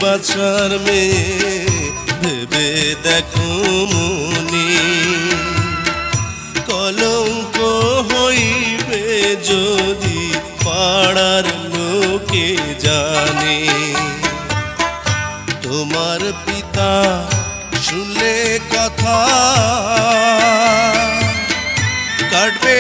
বাছার মেয়ে ভেবে দেখো মনি, কলঙ্ক হইবে যদি পাড়ার লোকে জানে। তোমার পিতা শুনলে কথা কাটবে